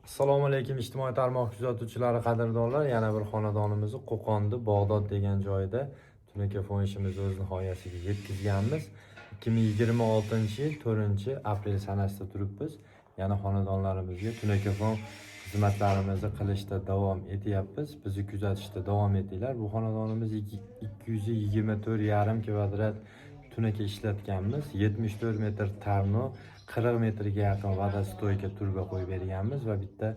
Assalomu alaykum ijtimoiy tarmoq kuzatuvchilari, qadrdonlar. Yana bir xonadonimizni Qo'qonda Bog'dod degan joyda tunakafon ishimizni o'z nihoyasiga yetkazganmiz. 2026-yil 4-aprel sanasida turibmiz. Yana xonadonlarimizga tunakafon xizmatlarimizni qilishda davom etyapmiz. Bizni kuzatishda davom etinglar. Bu xonadonimiz 224,5 kvadrat tunaka ishlatganmiz. 74 metr tarno, 40 metrga yaqin vodostoyka turba qo'yib berganmiz va bitta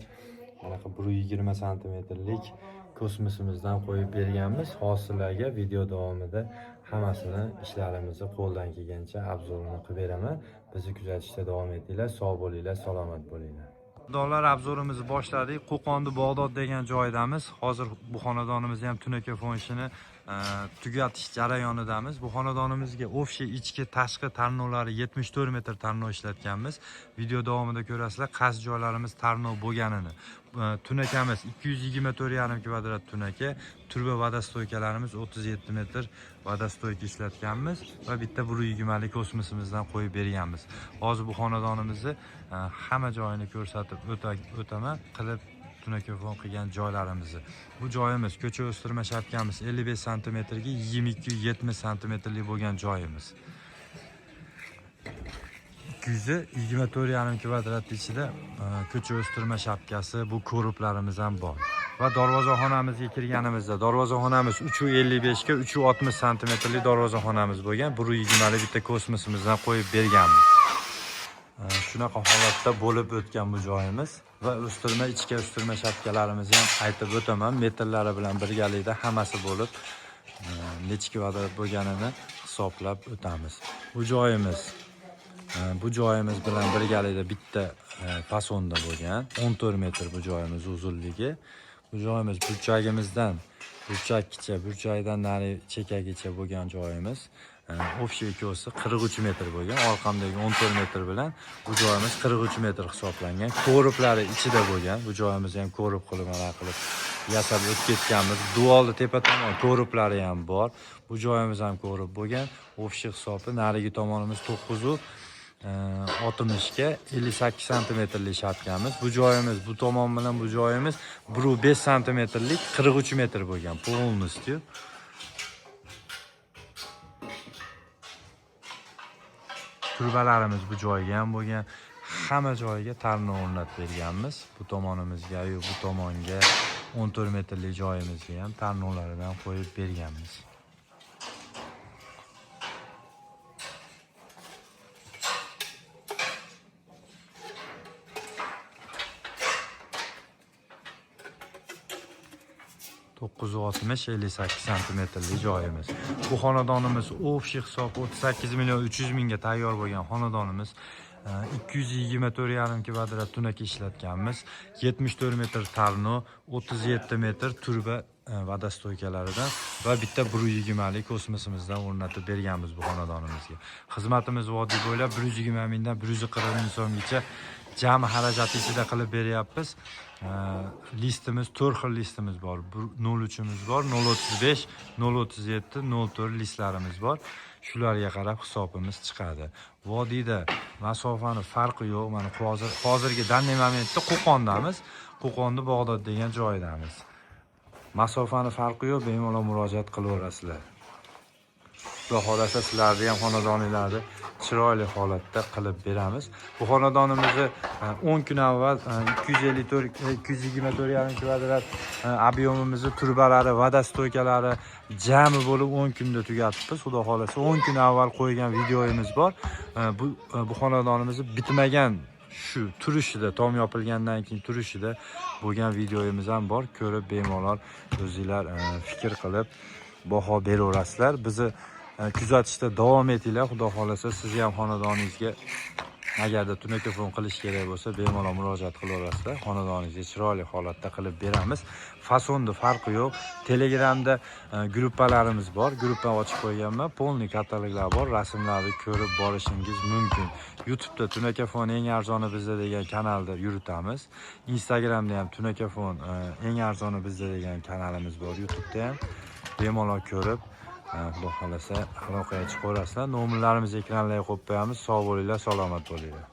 bunaqa 120 santimetrlik kosmosimizdan qo'yib berganmiz. Hozirlarga video davomida hammasini ishlarimizni qo'ldan kelgancha obzorini qilib beraman. Bizni kuzatishda davom etinglar. Sog' bo'linglar, salomat bo'linglar. Xonadonlar obzorimizni boshladik. Qo'qonda Bog'dod degan joydamiz. Hozir bu xonadonimizni ham tunakafon ishini tugatish jarayonidamiz. Bu xonadonimizga ofshi ichki tashqi tarnolari 74 metr tarno ishlatganmiz. Video davomida ko'rasizlar, qaysi joylarimiz tarno bo'lganini. Tunakamiz 224,5 kvadrat tunaka, turba vodostoykalarimiz 37 metr vodostoyka ishlatganmiz va bitta 120 lik kosmosimizdan qo'yib berganmiz. Hozir bu xonadonimizni hamma joyini ko'rsatib o'taman qilib tunakafon qilgan joylarimizni. Bu joyimiz ko'cha o'stirma shapkamiz 55 santimetrga 22-70 santimetrlik bo'lgan joyimiz. 224,5 kvadrat ichida ko'cha o'stirma shapkasi, bu koroblarimiz ham bor. Va darvozaxonamizga kirganimizda darvozaxonamiz 3.55 ga 3.60 santimetrlik darvozaxonamiz bo'lgan. 120 lik bitta kosmosimizdan qo'yib berganmiz. Shunaqa holatda bo'lib o'tgan bu joyimiz va o'stirma ichki o'stirma shapkalarimizni ham aytib o'taman. Metrlari bilan birgalikda hammasi bo'lib necha kvadrat bo'lganini hisoblab o'tamiz. Bu joyimiz bilan birgalikda bitta fasonda bo'lgan. 14 metr bu joyimiz uzunligi. Bu joyimiz burchakdan nari chekkagacha bo'lgan joyimiz. Ofshi ekosi 43 metr bo'lgan. Orqamdagi 14 metr bilan bu joyimiz 43 metr hisoblangan. Ko'riplari ichida bo'lgan. Bu joyimizni ham ko'rib qilib yasab o'tib ketganmiz. Duolni tepa tomon ko'riplari ham bor. Bu joyimiz ham ko'rib bo'lgan. Ofshi hisobi narigi tomonimiz 9 60 ga 58 santimetrlik shapkamiz. Bu joyimiz bu tomon bilan bu joyimiz 1.5 santimetrlik 43 metr bo'lgan. Polностью. Turbalarimiz bu joyga ham bo'lgan. Hamma joyiga tarno o'rnatib berganmiz. Bu tomonimizga, bu tomonga 14 metrlik joyimizga ham tarnolardan qo'yib berganmiz. (960-58 santimetrlik joyimiz. Bu xonadonimiz ofshi hisobi 38.300.000 ga tayyor bo'lgan xonadonimiz. 224,5 kvadrat tunaka ishlatganmiz. 74 metr tarno, 37 metr turba vodostoykalaridan va bitta 120 lik kosmosimizdan o'rnatib berganmiz bu xonadonimizga. Xizmatimiz vodiy bo'ylab 120 mingdan 140 ming so'mgacha jami xarajati ichida qilib beryapmiz. Listimiz 4 xil listimiz bor. 03'imiz bor, 035, 037, 04 listlarimiz bor. Shularga qarab hisobimiz chiqadi. Vodiyda masofani farqi yo'q. Mana hozirgi danli momentda Qo'qondamiz. Qo'qonda Bog'dod degan joydamiz. Masofani farqi yo'q, bemalol murojaat qilaverasizlar. Xudo xolasa sizlarni ham xonadoninglarni chiroyli holatda qilib beramiz. Bu xonadonimizni 10 kun avval 224,5 kvadrat ob'yomimizni turbalari, vodostoykalari jami bo'lib 10 kunda tugatibmiz. Xudo xolasa 10 kun avval qo'ygan videoyimiz bor. Bu xonadonimizni bitmagan shu turishida, tom yopilgandan keyin turishida bo'lgan videoyimiz ham bor. Ko'rib bemalol o'zingizlar fikr qilib baho beraverasizlar. Bizni kuzatishda davom etinglar. Xudo xolasa siz ham xonadoningizga agarda tunakafon qilish kerak bo'lsa bemalol murojaat qilaverasizlar. Xonadoningizga chiroyli holatda qilib beramiz. Fasonda farqi yo'q. Telegramda gruppalarimiz bor. Gruppa ochib qo'yganman. Polniy kataloglar bor. Rasmlarni ko'rib borishingiz mumkin. YouTube'da tunakafon eng arzoni bizda degan kanalda yuritamiz. Instagramda ham tunakafon eng arzoni bizda degan kanalimiz bor. YouTube'da ham bemalol ko'rib Xudo xolasa aloqaga chiqaverasizlar. Nomerlarimizni ekranlarga qo'yib qo'yamiz. Sog' bo'linglar, salomat bo'linglar.